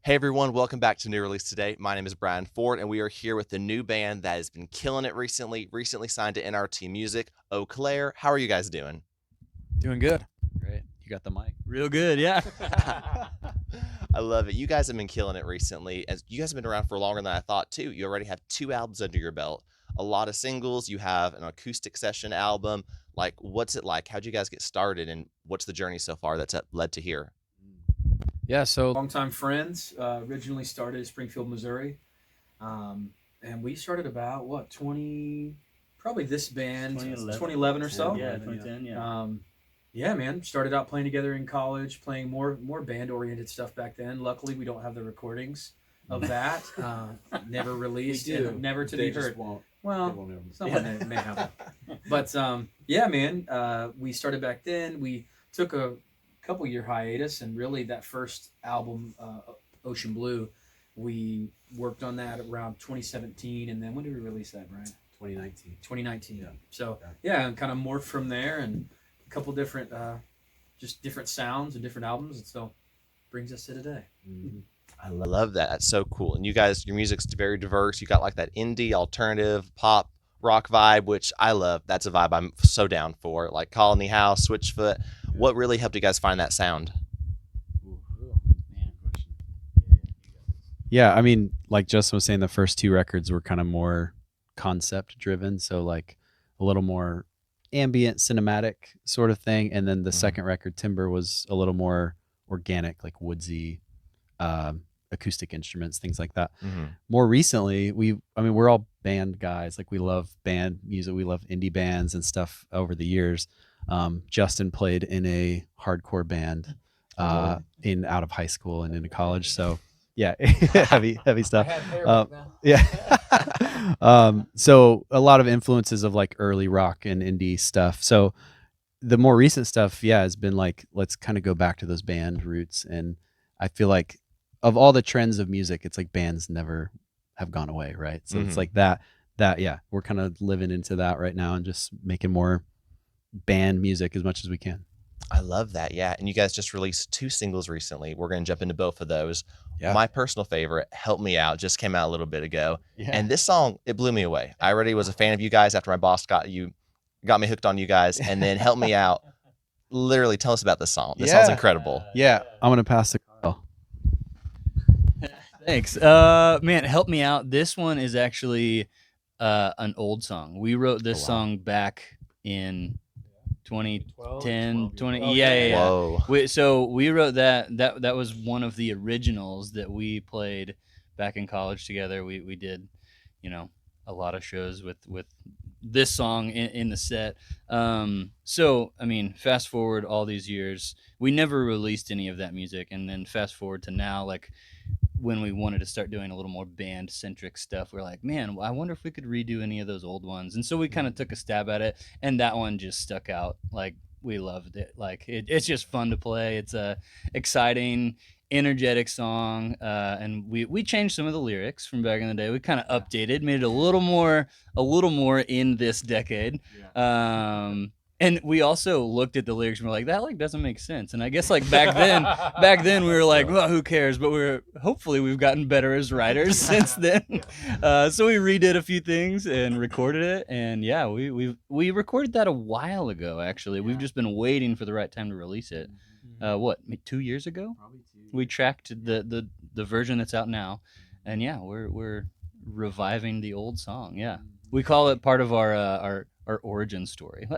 Hey everyone, welcome back to New Release Today. My name is Brian Ford, and we are here with the new band that has been killing it recently signed to NRT Music, Eauclaire. How are you guys doing? Doing good. Great. You got the mic. Real good, yeah. I love it. You guys have been killing it recently, and you guys have been around for longer than I thought too. You already have 2 albums under your belt, a lot of singles. You have an acoustic session album. Like, what's it like? How'd you guys get started, and what's the journey so far that's led to here? Yeah, so Longtime friends, originally started in Springfield, Missouri. And we started about, probably this band, 2011 or so. Yeah, 2010, yeah. Yeah, man, started out playing together in college, playing more band-oriented stuff back then. Luckily, we don't have the recordings of that. Never released, and never to be heard. Well, someone may have it. But, yeah, man, we started back then. We took a couple-year hiatus, and really that first album, Ocean Blue, we worked on that around 2017, and then when did we release that, Brian? 2019. Yeah. So, yeah, and kind of morphed from there, and a couple different, just different sounds and different albums, and so brings us to today. Mm-hmm. I love that. That's so cool. And you guys, your music's very diverse. You got like that indie, alternative, pop, rock vibe, which I love. That's a vibe I'm so down for. Like Colony House, Switchfoot. What really helped you guys find that sound? yeah, I mean, like Justin was saying, the first 2 records were kind of more concept driven, so like a little more ambient, cinematic sort of thing. And then the second record, Timber, was a little more organic, like woodsy, acoustic instruments, things like that. More recently, we're all band guys. Like, we love band music, we love indie bands and stuff over the years. Justin played in a hardcore band out of high school and into college. So yeah, heavy stuff. Yeah. So a lot of influences of like early rock and indie stuff. So the more recent stuff, yeah, has been like, let's kind of go back to those band roots. And I feel like of all the trends of music, it's like bands never have gone away, right? So it's like that, yeah, we're kind of living into that right now and just making more band music as much as we can. I love that. Yeah. And you guys just released 2 singles recently. We're going to jump into both of those. Yeah. My personal favorite, Help Me Out, just came out a little bit ago. Yeah. And this song, it blew me away. I already was a fan of you guys after my boss got me hooked on you guys. And then Help Me Out, literally tell us about this song. This song's incredible. Yeah. I'm going to pass the call. Thanks. Man, Help Me Out. This one is actually an old song. We wrote this song back in 2010, 20. Yeah. Whoa. We wrote that. That was one of the originals that we played back in college together. We did, a lot of shows with this song in the set. So, I mean, fast forward all these years, we never released any of that music. And then fast forward to now, like, when we wanted to start doing a little more band centric stuff, we're like, man, I wonder if we could redo any of those old ones. And so we kind of took a stab at it, and that one just stuck out. Like, we loved it. Like, it's just fun to play. It's a exciting, energetic song. And we changed some of the lyrics from back in the day. We kind of updated, made it a little more in this decade. And we also looked at the lyrics and we're like, that like doesn't make sense. And I guess like back then we were like, well, who cares? But hopefully we've gotten better as writers since then. So we redid a few things and recorded it. And yeah, we recorded that a while ago, actually. We've just been waiting for the right time to release it. 2 years ago? Probably 2. We tracked the version that's out now. And yeah, we're reviving the old song. Yeah. We call it part of our origin story.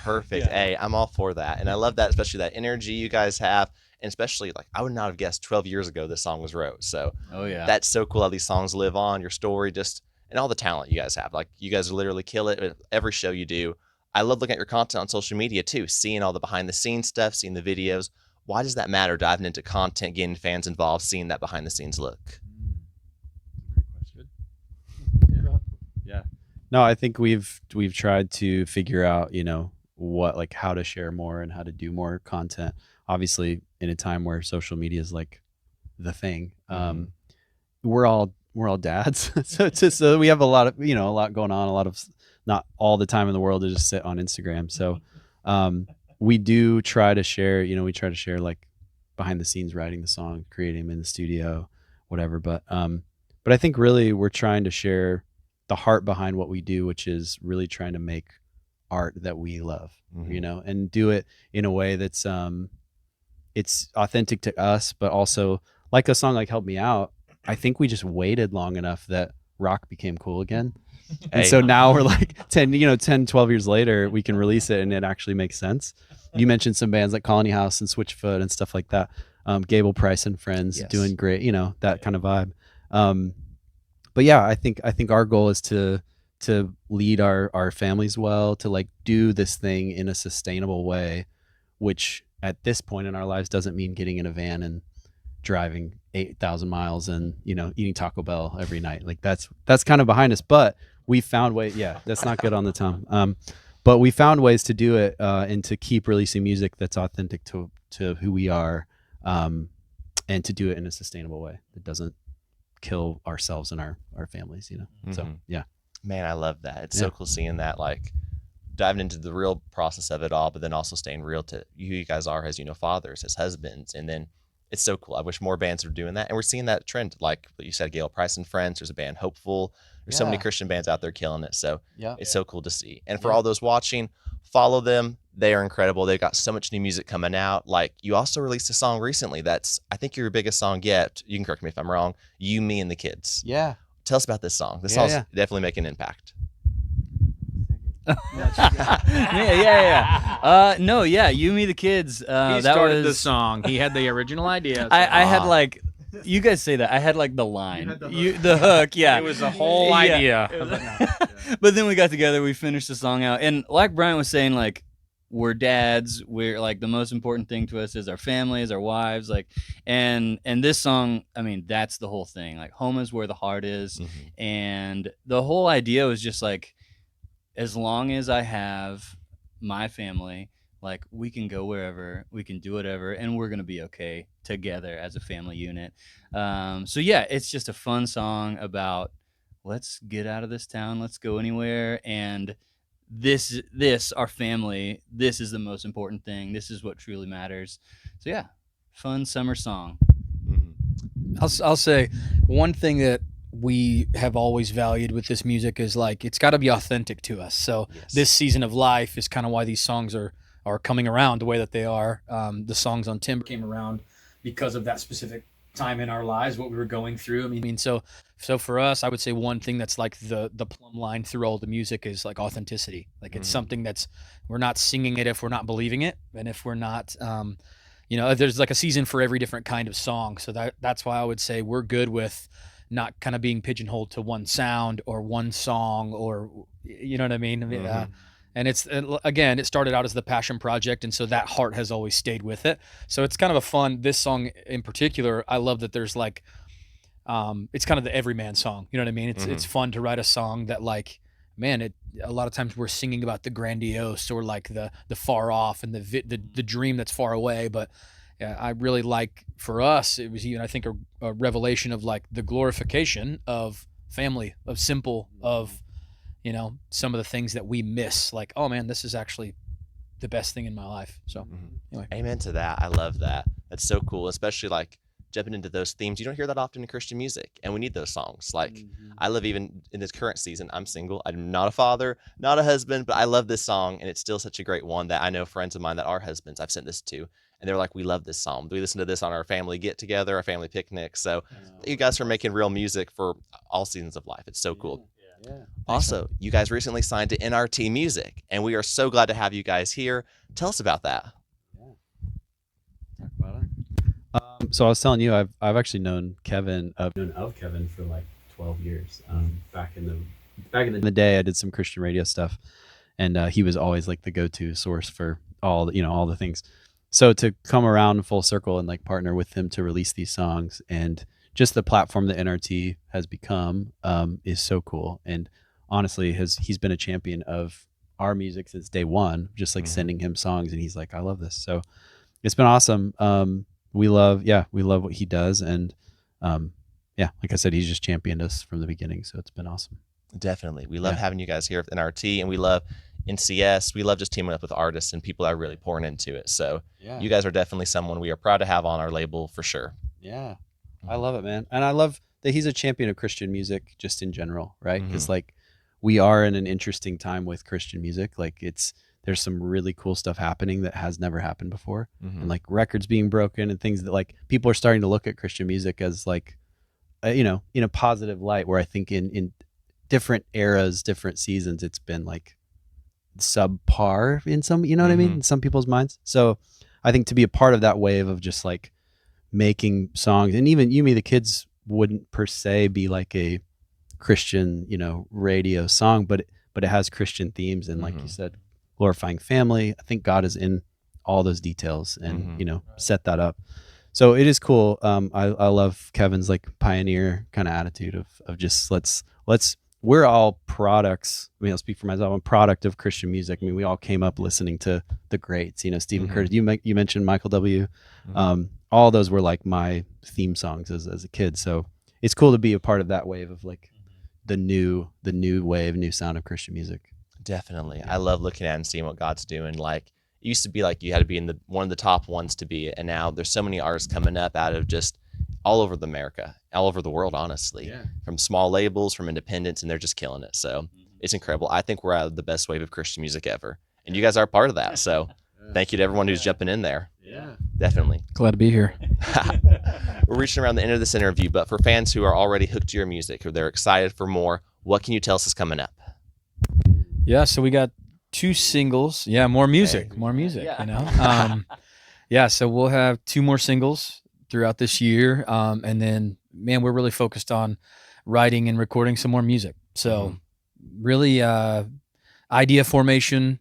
Perfect. Yeah. Hey, I'm all for that. And I love that, especially that energy you guys have. And especially, like, I would not have guessed 12 years ago this song was wrote. So Oh yeah. that's so cool how these songs live on, your story, and all the talent you guys have. Like, you guys literally kill it at every show you do. I love looking at your content on social media too, seeing all the behind the scenes stuff, seeing the videos. Why does that matter, diving into content, getting fans involved, seeing that behind the scenes look? Great question. Yeah. No, I think we've tried to figure out, what, like, how to share more and how to do more content. Obviously, in a time where social media is like the thing, we're all dads, so we have a lot going on, a lot of, not all the time in the world to just sit on Instagram. So we do try to share, we try to share like behind the scenes writing the song, creating them in the studio, whatever. But I think really we're trying to share the heart behind what we do, which is really trying to make art that we love, you know, and do it in a way that's it's authentic to us, but also like a song like Help Me Out. I think we just waited long enough that rock became cool again. And so now we're like 10, 12 years later, we can release it and it actually makes sense. You mentioned some bands like Colony House and Switchfoot and stuff like that. Gable Price and Friends doing great, you know, that kind of vibe. But yeah, I think our goal is to lead our families well, to like do this thing in a sustainable way, which at this point in our lives doesn't mean getting in a van and driving 8,000 miles and, you know, eating Taco Bell every night. Like that's kind of behind us, but we found ways. Yeah, that's not good on the tongue. But we found ways to do it and to keep releasing music that's authentic to who we are, and to do it in a sustainable way that doesn't kill ourselves and our families, you know. So yeah, man, I love that. It's so cool seeing that, like diving into the real process of it all, but then also staying real to who you guys are as, you know, fathers, as husbands. And then it's so cool. I wish more bands were doing that. And we're seeing that trend, like what you said, Gale Price and Friends. There's a band Hopeful. There's so many Christian bands out there killing it. So it's so cool to see. And for all those watching, follow them. They are incredible. They've got so much new music coming out. Like, you also released a song recently that's, I think, your biggest song yet. You can correct me if I'm wrong. You, Me, and the Kids. Yeah. Tell us about this song. This song's definitely making an impact. You, Me, the Kids. He started the song. He had the original idea. I had like, you guys say that. I had like the line, the hook. Yeah, it was a whole idea. But then we got together, we finished the song out, and like Brian was saying, like, we're dads. We're like, the most important thing to us is our families, our wives, like, and this song, I mean, that's the whole thing. Like, home is where the heart is, and the whole idea was just like, as long as I have my family, like, we can go wherever, we can do whatever, and we're gonna be okay together as a family unit. So yeah, it's just a fun song about, let's get out of this town, let's go anywhere, and this our family, this is the most important thing. This is what truly matters. So yeah, fun summer song. I'll say one thing that we have always valued with this music is, like, it's got to be authentic to us. So this season of life is kind of why these songs are coming around the way that they are. The songs on Timber came around because of that specific time in our lives, what we were going through. I mean, so for us, I would say one thing that's like the plumb line through all the music is like authenticity. Like, it's something that's, we're not singing it if we're not believing it, and if we're not, you know, there's like a season for every different kind of song. So that's why I would say we're good with not kind of being pigeonholed to one sound or one song, or, you know what I mean? And it's, again, it started out as the passion project, and so that heart has always stayed with it. So it's kind of a fun, this song in particular, I love that there's like, it's kind of the everyman song, you know what I mean? It's fun to write a song that, like, man, a lot of times we're singing about the grandiose, or like the far off, and the dream that's far away. But I really like, for us, it was even, I think, a revelation of like the glorification of family, of simple, of, you know, some of the things that we miss, like, oh man, this is actually the best thing in my life. So anyway. Amen to that. I love that. That's so cool, especially like jumping into those themes. You don't hear that often in Christian music, and we need those songs. Like, I love, even in this current season, I'm single. I'm not a father, not a husband, but I love this song, and it's still such a great one that I know friends of mine that are husbands I've sent this to, and they're like, we love this song. We listen to this on our family get together, our family picnic. So you guys are making real music for all seasons of life. It's so cool. Also, you guys recently signed to NRT Music, and we are so glad to have you guys here. Tell us about that. Talk about it. So I was telling you, I've actually known Kevin of Kevin for like 12 years. Back in the day, I did some Christian radio stuff, and he was always like the go-to source for all the things. So to come around full circle and like partner with him to release these songs, and just the platform that NRT has become, is so cool. And honestly, he's been a champion of our music since day one, just like sending him songs, and he's like, I love this. So it's been awesome. We love what he does. And like I said, he's just championed us from the beginning. So it's been awesome. Definitely. We love having you guys here at NRT, and we love NCS. We love just teaming up with artists and people that are really pouring into it. So Yeah. you guys are definitely someone we are proud to have on our label for sure. Yeah. I love it, man. And I love that he's a champion of Christian music just in general, right? Because like we are in an interesting time with Christian music. Like there's some really cool stuff happening that has never happened before. And like records being broken and things that like people are starting to look at Christian music as like, in a positive light, where I think in different eras, different seasons, it's been like subpar in some, you know what I mean? In some people's minds. So I think to be a part of that wave of just like making songs, and even You Me the Kids wouldn't per se be like a Christian, radio song, but it has Christian themes, and like you said, glorifying family. I think God is in all those details and set that up. So it is cool. I love Kevin's like pioneer kind of attitude of just let's we're all products. I mean, I'll speak for myself. I'm a product of Christian music. I mean, we all came up listening to the greats, Stephen Curtis. You mentioned Michael W. All those were like my theme songs as a kid. So it's cool to be a part of that wave of like the new wave, new sound of Christian music. Definitely. I love looking at and seeing what God's doing. Like it used to be like you had to be in one of the top ones to be, and now there's so many artists coming up out of just all over America, all over the world, honestly, from small labels, from independents, and they're just killing it. So it's incredible. I think we're out of the best wave of Christian music ever, and you guys are a part of that. So thank you to everyone who's jumping in there. Yeah, definitely. Glad to be here. We're reaching around the end of this interview, but for fans who are already hooked to your music, or they're excited for more, what can you tell us is coming up? Yeah, so we got 2 singles. Yeah, more music, so we'll have 2 more singles throughout this year. And then, man, we're really focused on writing and recording some more music. So really idea formation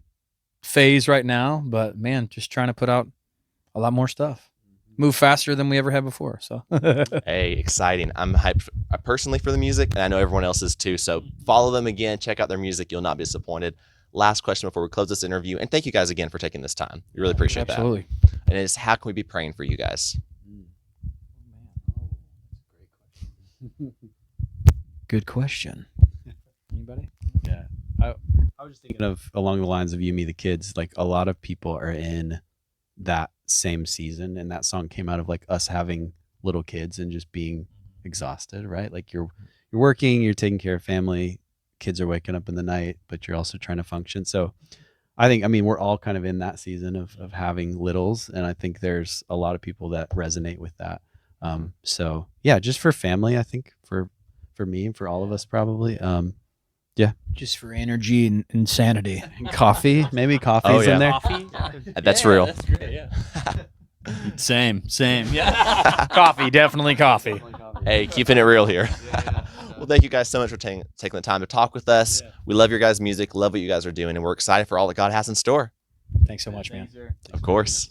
phase right now, but man, just trying to put out a lot more stuff. Move faster than we ever have before. So hey, exciting. I'm hyped personally for the music, and I know everyone else is too. So follow them again, check out their music. You'll not be disappointed. Last question before we close this interview, and thank you guys again for taking this time. We really appreciate that. Absolutely. And it's how can we be praying for you guys? Good question. Anybody? Yeah. I was just thinking of along the lines of You Me the Kids, like a lot of people are in that same season, and that song came out of like us having little kids and just being exhausted, right? Like you're working, you're taking care of family, kids are waking up in the night, but you're also trying to function. So I mean we're all kind of in that season of having littles, and I think there's a lot of people that resonate with that. So yeah, just for family, I think for me and for all of us probably. Just for energy and insanity. And coffee, maybe coffee's in there. Coffee? That's real. That's great, yeah. Same. Yeah. Coffee, definitely coffee. Hey, keeping it real here. Well, thank you guys so much for taking the time to talk with us. We love your guys' music, love what you guys are doing, and we're excited for all that God has in store. Thanks so much, man. Of course.